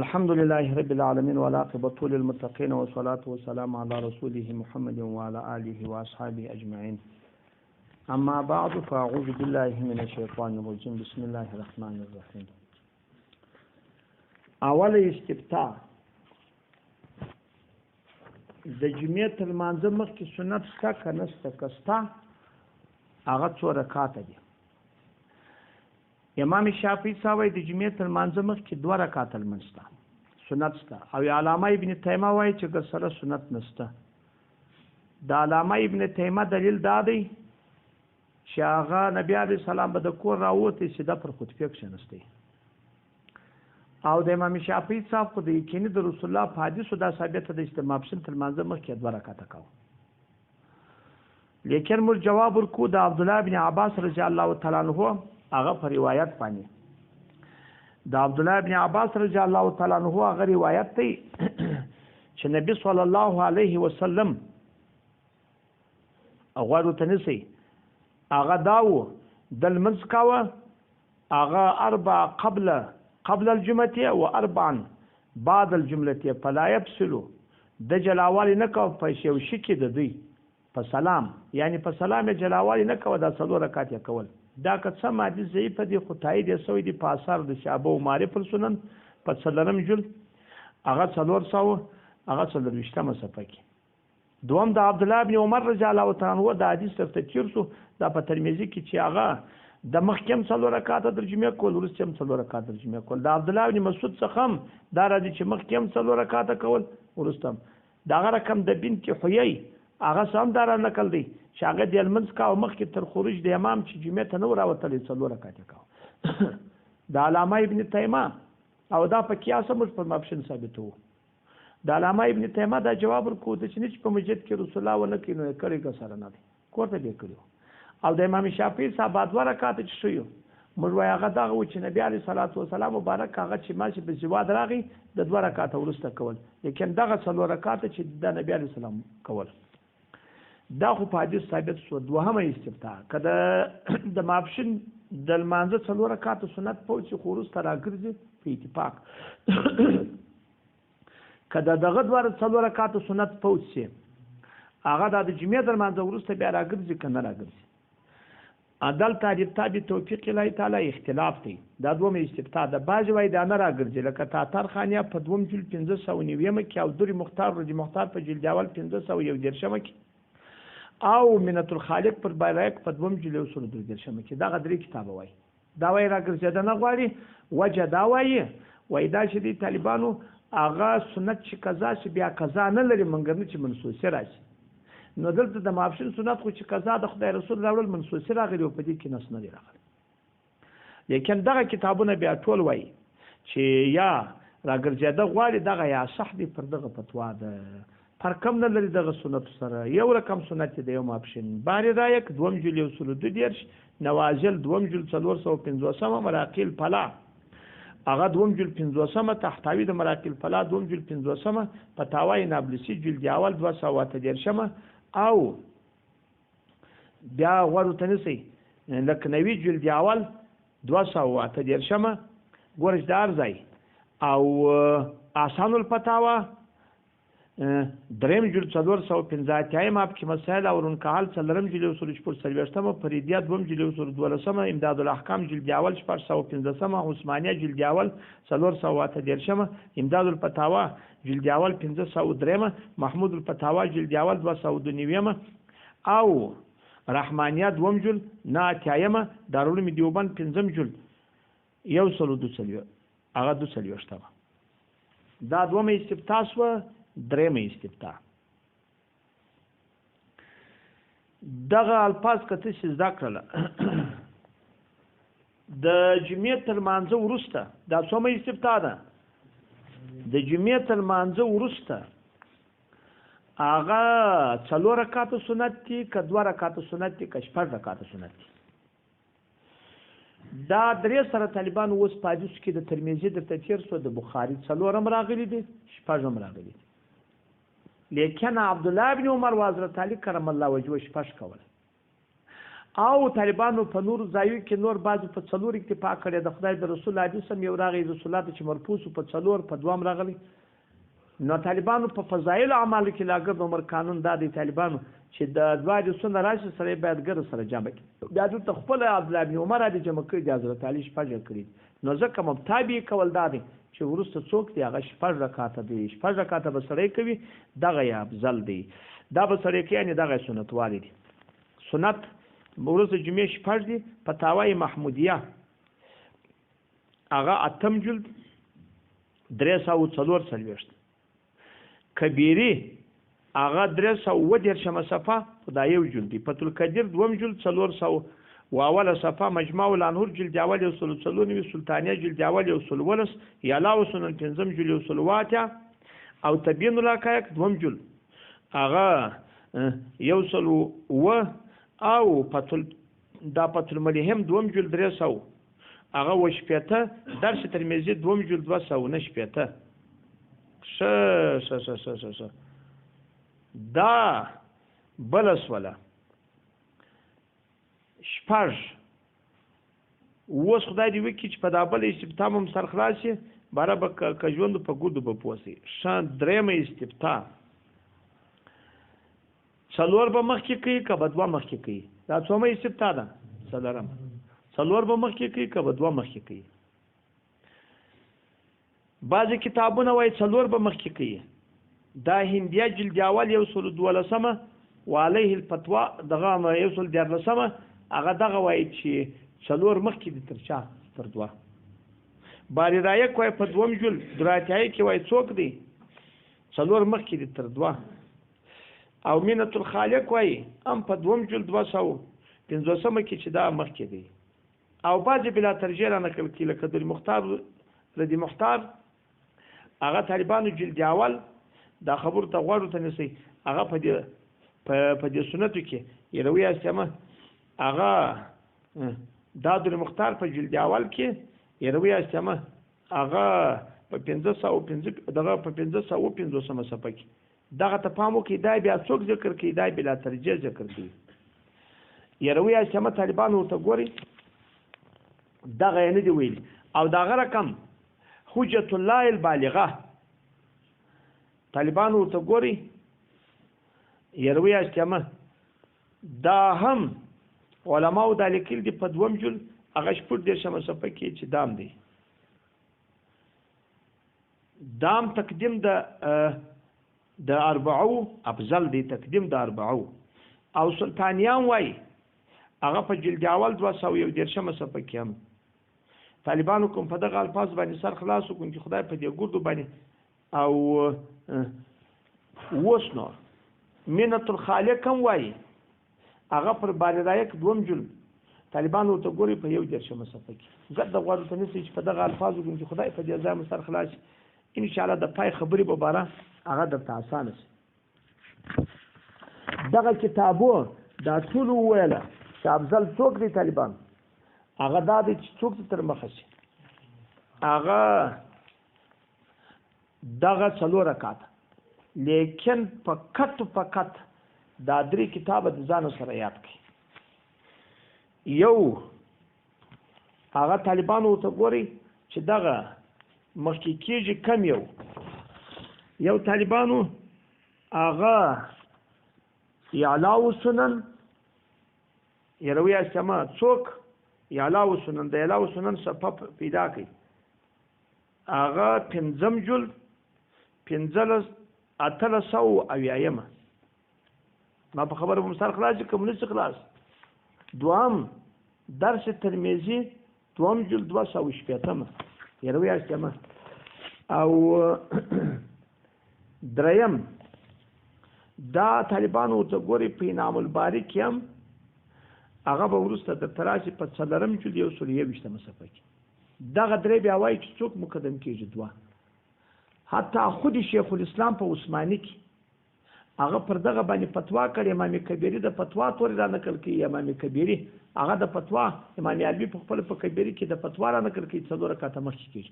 الحمد لله رب العالمين والعاقبة للمتقين والصلاة والسلام على رسوله محمد وعلى آله وأصحابه أجمعين. أما بعد فأعوذ بالله من الشيطان الرجيم. بسم الله الرحمن الرحيم. اول استفتاء د جمعې تر مانځه مخکې سنت شته که نشته؟ که شته هغه 2 رکعاته دي. امام شافعي صاحب د جمعې تر مانځه مخکې 2 رکعاته لمونځ شته، سنت شته. او علامه ابن تیمیه وایي چې سره سنت نشته. د علامه ابن تیمیه دلیل دا دی چې هغه نبی علیه السلام به د کور راووتی سیده پر خطبه کښېنستی، او د امام شافعي صاحب خو د یقیني د رسول الله په حدیثو دا ثابته ده چې د ماپښین تر لمانځه مخکې 2 رکعاته کوو. لیکن موږ جواب ورکو د عبدالله بن عباس رضی الله تعالی عنه هغه په روایت باندې. د عبدالله بن عباس رضی الله تعالی عنه هغه روایت دی چې نبی صلی الله علیه وسلم هغه ورته نسی هغه داو د لمونځ کاوه، هغه 4 قبل الجمعه و 4 بعد الجمعه فلا يفصل د جلاوالي نه کو په شیو شکی د دوی په سلام، یعنی په سلام جلاوالي نه کو د 4 رکعات کول. دا که څه مادي ضعیف دي خدای دې سوی دي په اثر د شعبه او معرف السنن په سلرم جل هغه 400 هغه 420 صفحه کې. دوم د عبد الله بن عمر رضی الله تعالی عنہ د حدیث تفسیر شو دا په ترمذی کې چې هغه د مخکم 4 رکعات ترجمه کول، ورستم 4 رکعات ترجمه کول. د عبد الله بن مسعود څخه دا راځي چې مخکم 4 رکعات کول، ورستم دا رقم د بنت حیی هغه سم دار نقل دی چې هغه د المنځ کا او مخکې تر خروج د امام چې جمعه ته نو راوتلی 4 رکعات کاو. د علامه ابن تیمیه او دا په قیاس موږ په ماپښین ثابتو. د علامه ابن تیمیه دا جواب ورکو چې نه په مسجد کې رسول الله ونه کینو کړي که سره نه دی کوته به کړو. او د امام شافعي صاحب 2 رکعات چې شوی موږ وای هغه دغه و چې نبی عليه الصلاه والسلام مبارک هغه چې ماشي په جواد راغی د 2 رکعات ورسته کول، لیکن دغه 4 رکعات چې د نبی عليه السلام کول دا خو په حدیث ثابت شو. دوهمه استفتاء کده د ماپښین د لمانځه 4 رکعات سنت پوه خورس تر راګرځي په اتفاق کده دغه 4 رکعات سنت پوه هغه د جمعې د لمانځه ورسته بیا راګرځي کنه راګرځي. عدل تعریف تابع توفیق الله تعالی اختلاف دی. دا دومره استفتاء د باج وای دا نه راګرځي لکه تاتر خانیا په 2 جل 1590 کې او دوری مختار رضی مختار په جلد اول 1511 کې او منت الخالق پر بایلایک په 2 جل 213 کې دا غدري کتاب وای. دا وای راګرځي دا نه غواړي وجه دا وای دا چې دی طالبانو هغه سنت چې قضا چې بیا قضا نه لري منګر نه چې منسوسه راشي. نو دلته د ماپښین سنت خو چې قضا د خدای رسول راول منسوسه راغلی او په دې کې نس نه دی راغلی. لیکن دغه کتابونه بیا ټول وای چې یا راګرځیدا غواړي دغه یا صح دی پر دغه فتوا ده فرق هم نه لري دغه سنت سره. یو رقم سنت دی یو ماپښین باری رایک 2 جل 212 نوازل 2 جل 450 مراقیل فلا هغه 2 جل 50 تحتوی د مراقیل فلا 2 جل 50 فتاوی نابلسی جلد اول 213 او بیا ورته نسی لکنوی جلد اول 213 ګورش دار ځای او آسان الفتاوا 3 جل 415 ماپ کې مسائل او رنکال 3 جل 440 فریدیه 2 جل 412 امداد الاحکام جلد اول 415 عثمانیه جلد اول 413 امداد الفتاوا جلد اول 503 محمود الفتاوا جلد اول 209 او رحمانیه 2 جل 9 دارالعلوم دیوبند 5 جل 102 هغه 2 دا دومره استفتاء شو. درېمه استفتاء دغه الفاظ کته چې زده کړل د جمعې تر مانځه ورسته دا څومره استفتاء ده. د جمعې تر مانځه ورسته هغه 4 رکعات سنت دي که 2 رکعات سنت دي که 4 رکعات سنت دي. دا درې سره طالبان اوس په حدیث کې د ترمذی د تفسیر سو د بخاری 4 راغلي دي 4 راغلي دي. لیکن عبدالله بن عمر و حضرت علی کرم الله وجهه 6 کول او طالبانو په نور ځایو کې نور بعضو په څلور اتفاق کړی د خدای د رسول حدیث هم یو راغی رسولات چې مرپوس په څلور په دوام راغلی نو طالبانو په فضایل اعمالو کې لاګر عمر قانون دا دی طالبانو چې د دوه حدیثونو راشي سره باید ګر سره جمع کړي بیا د خپل عبد الله بن عمر د جمع کړي د حضرت علي شپږ کړي نو ځکه مبتابي کول دا دی چې ورسته څوک دی هغه شپږ رکعاته دی شپږ رکعاته به سړی کوي دغه یې افضل دی دا به سړی کوي یعنې دغه سنت والی دی سنت ورځ جمعې شپږ دي فتاوی محمودیه هغه اتم جلد 340 کبیری هغه 310 صفحه دا یو جلد دی فتح القدیر دوم جلد 400 واوله صفحه مجموع الانهور جلد اول 139 سلطانیه جلد اول 111 یالا وسنن پنځم جلد 108 او تبیین الحقایق دوم جلد هغه یو سلو و او دا پتل ملهم دوم جلد 300 هغه وشپېته درس ترمذی دوم جلد 209 ش دا بلس ولا شپږ اوس خدای دې وکړي چې په دا بل استفتاء هم سر خلاص شي باره به که ژوند په ګودو به پوسي شان درېمه استفتاء څلور به مخکې کوي که به دوه مخکې کوي دا څومه استفتاء ده څلورم څلور به مخکې کوي که به دوه مخکې کوي بعضې کتابونه وایي څلور به مخکې کوي دا هندیه جلد اول 112 وعلیه الفتوا دغه 114 هغه دغه وایي چې څلور مخکې دي تر چا تر دوه باری رایک وایي په دوم جل دراتیایي کې وایي څوک دی څلور مخکې دي تر دوه او مینت الخالق وایي هم په دوم جل 250 کې چې دا مخکې دی او بعضې بلا ترجیح را نقل کړي لکه ردی مختار هغه طالبانو جلد اول دا خبرو ته غوږ ته نیسئ هغه په دې سنتو کې یروي اسلامه هغه دا د مختار په جلد اول کې یروي اسلامه هغه په 550 دغه په 550 صفحه کې دغه ته پام وکړئ دا بیا څوک ذکر کوي دا بلا ترجیح ذکر کوي یروي اسلامه طالبانو ورته ګوري دغه یې نه دی ویلي او دغه رقم حجت الله البالغه طالبانو ورته ګوري یروي اسلامه دا هم علماء دا لیکل دي په دوم جل هغه شپږ دېرشمه صفحه کې چې دام دی دام تقدیم د اربعو افضل دی تقدیم د اربعو او سلطانیان وای هغه په جلد اول 211 صفحه کې هم طالبانو کوم په دغه الفاظ باندې سر خلاص وکړي چې خدای په دې ګردو باندې او وسنو مینت الخالق هم وای هغه پر باندې رایک دوم جل طالبانو ته ګوري په یو درشمه صفحه کې زړه د غواړو ته نسی چې په دغه الفاظ وکړي چې خدای په دې ځای سر خلاص ان شاء الله د پای خبرې به باره هغه درته اسانه شي دغه کتابو دا ټول ویله چې افضل څوک دی طالبان هغه دا دی چې څوک تر مخه شي هغه دغه څلور رکعات لیکن فقط دا درې کتابه د ځان سره یاد کړي یو هغه طالبانو ته ګوري چې دغه مخکې کېږي کم یو طالبانو هغه اعلاء سنن یروي اسما څوک اعلاء سنن د اعلاء سنن صفحه پیدا کړي هغه پنځم جلد 1500 ما په خبره مسار خلاص کوم نه خلاص دوام درس ترمذی دوم جلد 218 یروي اسما او دریم دا طالبانو ته ګوري په انعام الباری کې هم هغه به وروسته د تراشي په څلورم جلد 121 صفحه کې دغه درې بیا وایي چې څوک مقدم کېږي دوه حتی خود شیخ الاسلام په عثماني کې هغه پر دغه باندې فتوا کړې امام کبیری د فتوا تورې را نقل کړي امام کبیری هغه د فتوا امام علوي په خپل په کبیری کې د فتوا را نقل کړي څلور رکعاته مخکې کېږي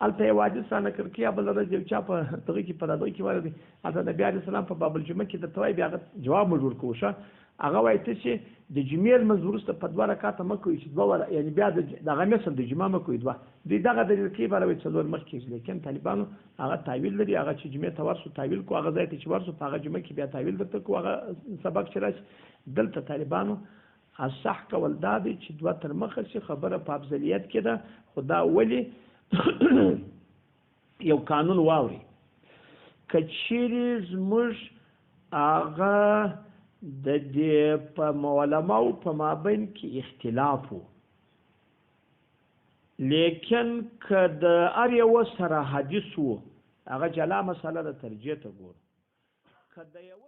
البته واجب سره نقل کړي بل ورځ یو چا په دغه کې په دغه کې ورته البته نبی عليه السلام په باب الجمعه کې د توای بیا جواب موجود کوشه هغه وایي ته چې د جمعې لمونځ وروسته په 2 رکعاته مه کوئ چې 2 یعنې بیا دغه مثل د جمعه مه کوئ 2 دوی دغه دلیل کوي بله وایي 4 مخ کېږي لیکن طالبانو هغه تعویل لري هغه چې جمعې ته ورسو تعویل کو هغه ځای ته چې ورسو په هغه جمعه کې بیا تعویل درته کو هغه سبق چې راشي دلته طالبانو اصح کول دا دی چې 2 تر مخه شي خبره په افضلیت کې ده خو دا ولې یو قانون واوري که چیرې زموږ هغه د دې په علماو په مابین کې اختلاف و لیکن که د هر یوه سره حدیث و هغه جلا مسله د ترجیح ته ګورو که د یوه